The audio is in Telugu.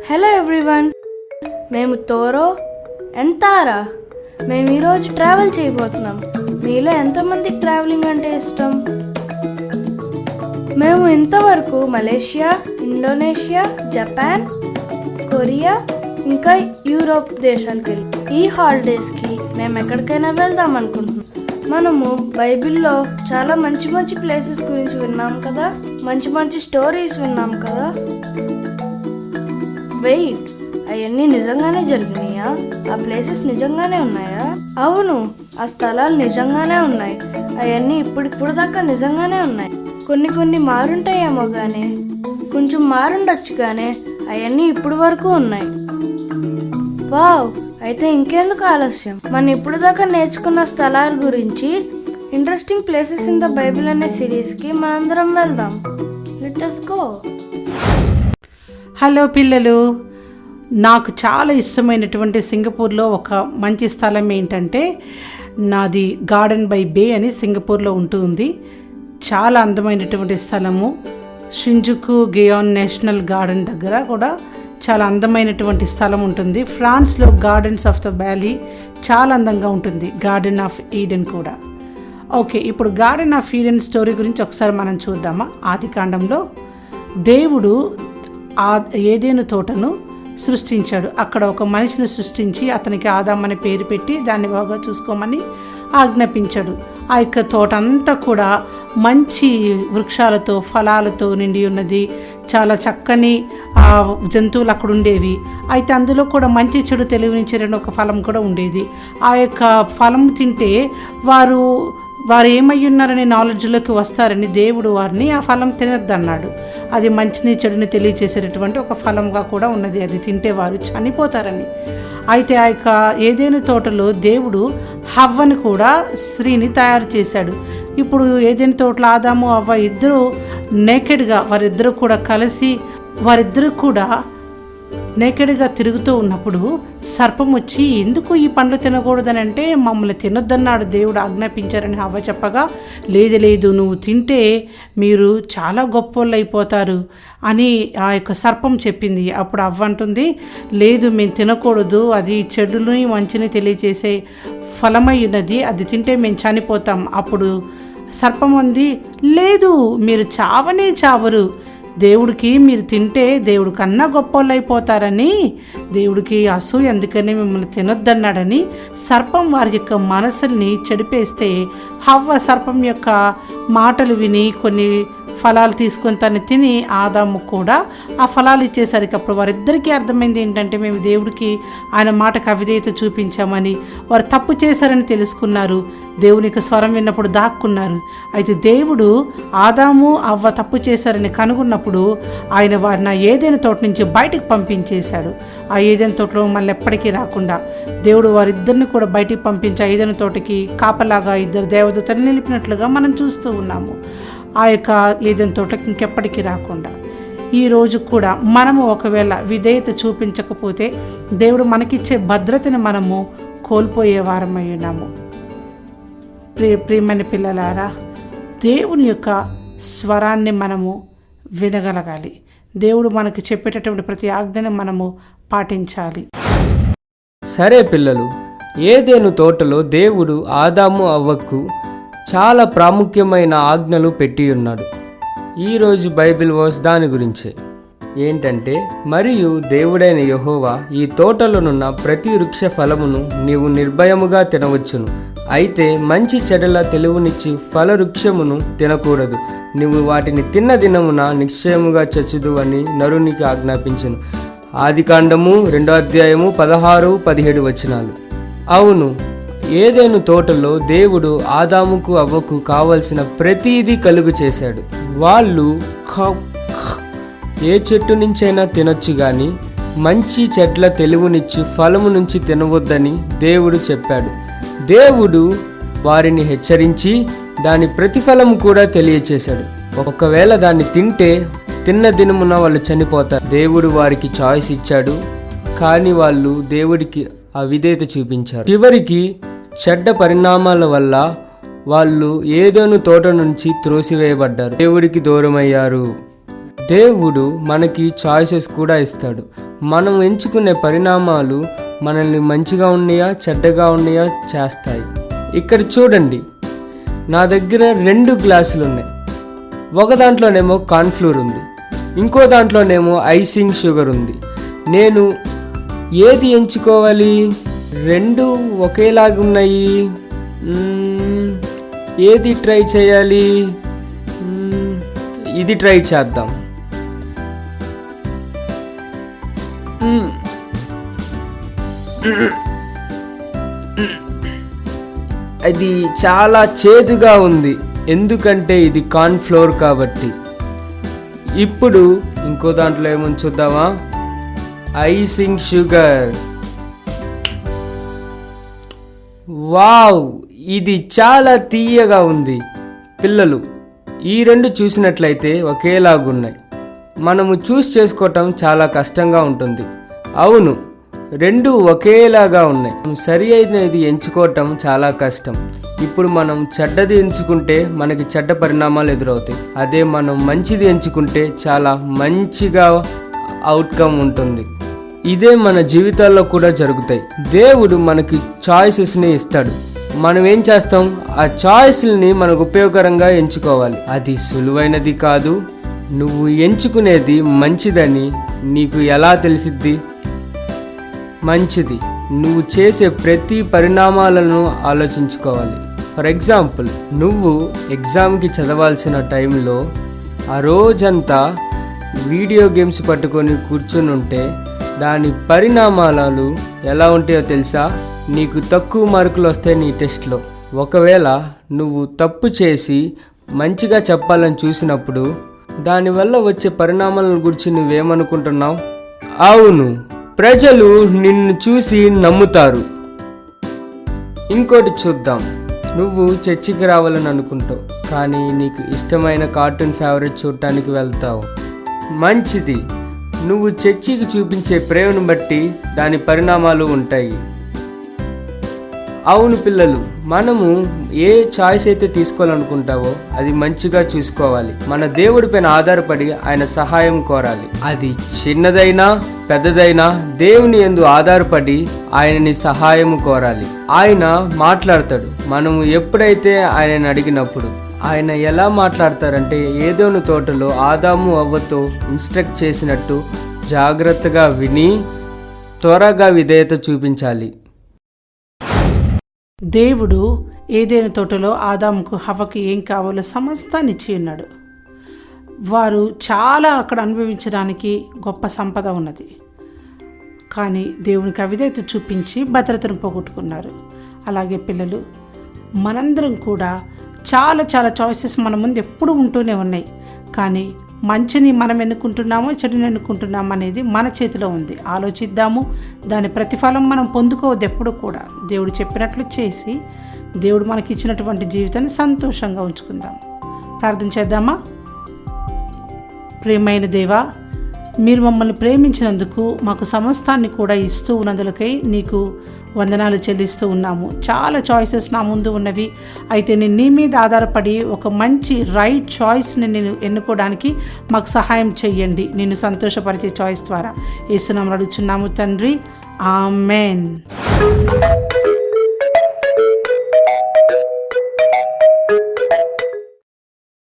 హలో ఎవ్రీవన్, మేము తోరో అండ్ తారా. మేము ఈరోజు ట్రావెల్ చేయబోతున్నాం. మీలో ఎంతమందికి ట్రావెలింగ్ అంటే ఇష్టం? మేము ఇంతవరకు మలేషియా, ఇండోనేషియా, జపాన్, కొరియా ఇంకా యూరోప్ దేశాలకు వెళ్ళి ఈ హాలిడేస్కి మేము ఎక్కడికైనా వెళ్దాం అనుకుంటున్నాం. మనము బైబిల్లో చాలా మంచి మంచి ప్లేసెస్ గురించి విన్నాం కదా, మంచి మంచి స్టోరీస్ విన్నాం కదా. వెయిట్, అవన్నీ నిజంగానే జరిగినాయా? ఆ ప్లేసెస్ నిజంగానే ఉన్నాయా? అవును, ఆ స్థలాలు నిజంగానే ఉన్నాయి. అవన్నీ ఇప్పుడు దాకా నిజంగానే ఉన్నాయి. కొన్ని మారుంటాయేమో కానీ, కొంచెం మారుండొచ్చు కానీ అవన్నీ ఇప్పుడు వరకు ఉన్నాయి. వావ్, అయితే ఇంకెందుకు ఆలస్యం, మనం ఇప్పుడు దాకా నేర్చుకున్న స్థలాల గురించి interesting places in the Bible అనే సిరీస్కి మనందరం వెళ్దాం. Let us go. హలో పిల్లలు, నాకు చాలా ఇష్టమైనటువంటి సింగపూర్లో ఒక మంచి స్థలం ఏంటంటే నాది గార్డెన్ బై బే అని సింగపూర్లో ఉంటుంది. చాలా అందమైనటువంటి స్థలము. షింజుకు గియాన్ నేషనల్ గార్డెన్ దగ్గర కూడా చాలా అందమైనటువంటి స్థలం ఉంటుంది. ఫ్రాన్స్లో గార్డెన్స్ ఆఫ్ ద వ్యాలీ చాలా అందంగా ఉంటుంది. గార్డెన్ ఆఫ్ ఈడెన్ కూడా. ఓకే, ఇప్పుడు గార్డెన్ ఆఫ్ ఈడెన్ స్టోరీ గురించి ఒకసారి మనం చూద్దామా. ఆదికాండంలో దేవుడు ఏదెను తోటను సృష్టించాడు. అక్కడ ఒక మనిషిని సృష్టించి అతనికి ఆదాం అనే పేరు పెట్టి దాన్ని బాగా చూసుకోమని ఆజ్ఞాపించాడు. ఆ యొక్క తోట అంతా కూడా మంచి వృక్షాలతో ఫలాలతో నిండి ఉన్నది. చాలా చక్కని జంతువులు అక్కడ ఉండేవి. అయితే అందులో కూడా మంచి చెడు తెలివినిచ్చేరని ఒక ఫలం కూడా ఉండేది. ఆ యొక్క ఫలం తింటే వారు ఏమై ఉన్నారనే నాలెడ్జ్లోకి వస్తారని దేవుడు వారిని ఆ ఫలం తినొద్దన్నాడు. అది మంచిని చెడుని తెలియచేసేటటువంటి ఒక ఫలంగా కూడా ఉన్నది. అది తింటే వారు చనిపోతారని. అయితే ఆ యొక్క ఏదెను తోటలో దేవుడు హవ్వని కూడా స్త్రీని తయారు చేశాడు. ఇప్పుడు ఏదెను తోటలో ఆదాము హవ్వ ఇద్దరు నేకెడ్గా వారిద్దరూ కూడా కలిసి నేకెడ్గా తిరుగుతూ ఉన్నప్పుడు సర్పం వచ్చి ఎందుకు ఈ పండ్లు తినకూడదని అంటే మమ్మల్ని తినొద్దన్నాడు దేవుడు ఆజ్ఞాపించారని హవ్వ చెప్పగా, లేదు నువ్వు తింటే మీరు చాలా గొప్పోళ్ళు అయిపోతారు అని ఆ యొక్క సర్పం చెప్పింది. అప్పుడు హవ్వ అంటుంది, లేదు మేము తినకూడదు, అది చెడుని మంచిని తెలియచేసే ఫలమై ఉన్నది, అది తింటే మేము చనిపోతాం. అప్పుడు సర్పం అంది, లేదు మీరు చావనే చావరు, దేవుడికి మీరు తింటే దేవుడి కన్నా గొప్పోళ్ళు అయిపోతారని దేవుడికి అసూయ, అందుకని మిమ్మల్ని తినొద్దన్నాడని సర్పం వారి యొక్క మనసుల్ని చెడిపేస్తే హవ్వ సర్పం యొక్క మాటలు విని కొన్ని ఫలాలు తీసుకొని తను తిని ఆదాము కూడా ఆ ఫలాలు ఇచ్చేసరికి అప్పుడు వారిద్దరికీ అర్థమైంది ఏంటంటే మేము దేవుడికి ఆయన మాటకు అవిధేయత చూపించామని. వారు తప్పు చేశారని తెలుసుకున్నారు. దేవునికి స్వరం విన్నప్పుడు దాక్కున్నారు. అయితే దేవుడు ఆదాము అవ్వ తప్పు చేశారని కనుగొన్నప్పుడు ఆయన వారిని ఏదైనా తోట నుంచి బయటకు పంపించేశాడు. ఆ ఏదైనా తోటలో మళ్ళీ ఎప్పటికీ రాకుండా దేవుడు వారిద్దరిని కూడా బయటికి పంపించి ఆ ఏదైనా తోటకి కాపలాగా ఇద్దరు దేవదూతలు నిలిపినట్లుగా మనం చూస్తూ ఉన్నాము. ఆ యొక్క ఏదైనా తోటకి ఇంకెప్పటికీ రాకుండా. ఈరోజు కూడా మనము ఒకవేళ విధేయత చూపించకపోతే దేవుడు మనకిచ్చే భద్రతను మనము కోల్పోయే వారమై ఉన్నాము. ప్రియమైన పిల్లలారా, దేవుని యొక్క స్వరాన్ని మనము వినగలగాలి. దేవుడు మనకు చెప్పేటటువంటి ప్రతి ఆజ్ఞను మనము పాటించాలి. సరే పిల్లలు, ఏదెను తోటలో దేవుడు ఆదాము అవ్వకు చాలా ప్రాముఖ్యమైన ఆజ్ఞలు పెట్టి ఉన్నాడు. ఈరోజు బైబిల్ వర్స్ దాని గురించే ఏంటంటే, మరియు దేవుడైన యెహోవా ఈ తోటలోనున్న ప్రతి వృక్ష ఫలమును నీవు నిర్భయముగా తినవచ్చును, అయితే మంచి చెడుల తెలివినిచ్చి ఫల వృక్షమును తినకూడదు, నువ్వు వాటిని తిన్న దినమున నిశ్చయముగా చచ్చుదు అని నరునికి ఆజ్ఞాపించును. ఆదికాండము 2వ అధ్యాయము 16-17 వచనాలు. అవును, ఏదెను తోటలో దేవుడు ఆదాముకు అవ్వకు కావలసిన ప్రతిదీ కలుగు చేశాడు. వాళ్ళు ఏ చెట్టు నుంచైనా తినొచ్చు గాని మంచి చెట్ల తెలివినిచ్చి ఫలము నుంచి తినవద్దని దేవుడు చెప్పాడు. దేవుడు వారిని హెచ్చరించి దాని ప్రతిఫలము కూడా తెలియచేశాడు. ఒకవేళ దాన్ని తింటే తిన్న దినమున వాళ్ళు చనిపోతారు. దేవుడు వారికి చాయిస్ ఇచ్చాడు, కానీ వాళ్ళు దేవుడికి అవిధేయత చూపించారు. చివరికి చెడ్డ పరిణామాల వల్ల వాళ్ళు ఏదెను తోట నుంచి త్రోసివేయబడ్డారు, దేవుడికి దూరమయ్యారు. దేవుడు మనకి చాయిసెస్ కూడా ఇస్తాడు. మనం ఎంచుకునే పరిణామాలు మనల్ని మంచిగా ఉన్నాయా చెడ్డగా ఉన్నాయా చేస్తాయి. ఇక్కడ చూడండి, నా దగ్గర 2 గ్లాసులు ఉన్నాయి. ఒక దాంట్లోనేమో కార్న్ఫ్లోర్ ఉంది, ఇంకో దాంట్లోనేమో ఐసింగ్ షుగర్ ఉంది. నేను ఏది ఎంచుకోవాలి? 2 ఒకేలాగా ఉన్నాయి. ఏది ట్రై చేయాలి? ఇది ట్రై చేద్దాం. అది చాలా చేదుగా ఉంది, ఎందుకంటే ఇది కార్న్ఫ్లోర్ కాబట్టి. ఇప్పుడు ఇంకో దాంట్లో ఏమని చూద్దామా? Icing sugar. వావ్, ఇది చాలా తీయగా ఉంది. పిల్లలు, ఈ 2 చూసినట్లయితే ఒకేలాగున్నాయి. మనము చేసుకోవటం చాలా కష్టంగా ఉంటుంది. అవును, 2 ఒకేలాగా ఉన్నాయి. సరి అయినది ఎంచుకోవటం చాలా కష్టం. ఇప్పుడు మనం చెడ్డది ఎంచుకుంటే మనకి చెడ్డ పరిణామాలు ఎదురవుతాయి. అదే మనం మంచిది ఎంచుకుంటే చాలా మంచిగా అవుట్కమ్ ఉంటుంది. ఇదే మన జీవితాల్లో కూడా జరుగుతాయి. దేవుడు మనకి చాయిసెస్ని ఇస్తాడు. మనం ఏం చేస్తాం? ఆ చాయిస్ని మనకు ఉపయోగకరంగా ఎంచుకోవాలి. అది సులువైనది కాదు. నువ్వు ఎంచుకునేది మంచిదని నీకు ఎలా తెలిసిద్ది? మంచిది నువ్వు చేసే ప్రతి పరిణామాలను ఆలోచించుకోవాలి. ఫర్ ఎగ్జాంపుల్, నువ్వు ఎగ్జామ్కి చదవాల్సిన టైంలో ఆ రోజంతా వీడియో గేమ్స్ పట్టుకొని కూర్చుని ఉంటే దాని పరిణామాలు ఎలా ఉంటాయో తెలుసా? నీకు తక్కువ మార్కులు వస్తాయి నీ టెస్ట్లో. ఒకవేళ నువ్వు తప్పు చేసి మంచిగా చెప్పాలని చూసినప్పుడు దానివల్ల వచ్చే పరిణామాలను గురించి నువ్వేమనుకుంటున్నావు? అవును, ప్రజలు నిన్ను చూసి నమ్ముతారు. ఇంకోటి చూద్దాం. నువ్వు చర్చికి రావాలని అనుకుంటావు, కానీ నీకు ఇష్టమైన కార్టూన్ ఫేవరెట్ చూడటానికి వెళ్తావు. మంచిది, నువ్వు చర్చికి చూపించే ప్రేమను బట్టి దాని పరిణామాలు ఉంటాయి. అవును పిల్లలు, మనము ఏ చాయిస్ అయితే తీసుకోవాలనుకుంటావో అది మంచిగా చూసుకోవాలి. మన దేవుడి పైన ఆధారపడి ఆయన సహాయం కోరాలి. అది చిన్నదైనా పెద్దదైనా దేవుని యందు ఆధారపడి ఆయనని సహాయం కోరాలి. ఆయన మాట్లాడతాడు మనము ఎప్పుడైతే ఆయనని అడిగినప్పుడు. ఆయన ఎలా మాట్లాడతారంటే, ఏదోను తోటలో ఆదాము అవ్వతో ఇన్స్ట్రక్ట్ చేసినట్టు జాగ్రత్తగా విని త్వరగా విధేయత చూపించాలి. దేవుడు ఏదైనా తోటలో ఆదాముకు హవ్వకి ఏం కావాలో సమస్తాన్ని ఇచ్చి ఉన్నాడు. వారు చాలా అక్కడ అనుభవించడానికి గొప్ప సంపద ఉన్నది. కానీ దేవునికి అవిధేయత చూపించి భద్రతను పోగొట్టుకున్నారు. అలాగే పిల్లలు, మనందరం కూడా చాలా చాలా చాయిసెస్ మన ముందు ఎప్పుడూ ఉంటూనే ఉన్నాయి. కానీ మంచిని మనం ఎన్నుకుంటున్నామో చెడుని ఎన్నుకుంటున్నామో అనేది మన చేతిలో ఉంది. ఆలోచిద్దాము. దాని ప్రతిఫలం మనం పొందుకోవద్దు ఎప్పుడు కూడా. దేవుడు చెప్పినట్లు చేసి దేవుడు మనకి ఇచ్చినటువంటి జీవితాన్ని సంతోషంగా ఉంచుకుందాం. ప్రార్థన చేద్దామా? ప్రియమైన దేవా, మీరు మమ్మల్ని ప్రేమించినందుకు, మాకు సమస్తాన్ని కూడా ఇస్తూ ఉన్నందులకై నీకు వందనాలు చెల్లిస్తూ ఉన్నాము. చాలా చాయిసెస్ నా ముందు ఉన్నవి. అయితే నేను నీ మీద ఆధారపడి ఒక మంచి రైట్ చాయిస్ని నేను ఎన్నుకోవడానికి మాకు సహాయం చెయ్యండి. నేను సంతోషపరిచే చాయిస్ ద్వారా యేసు నామములో అడుగుచున్నాము తండ్రి, ఆమెన్.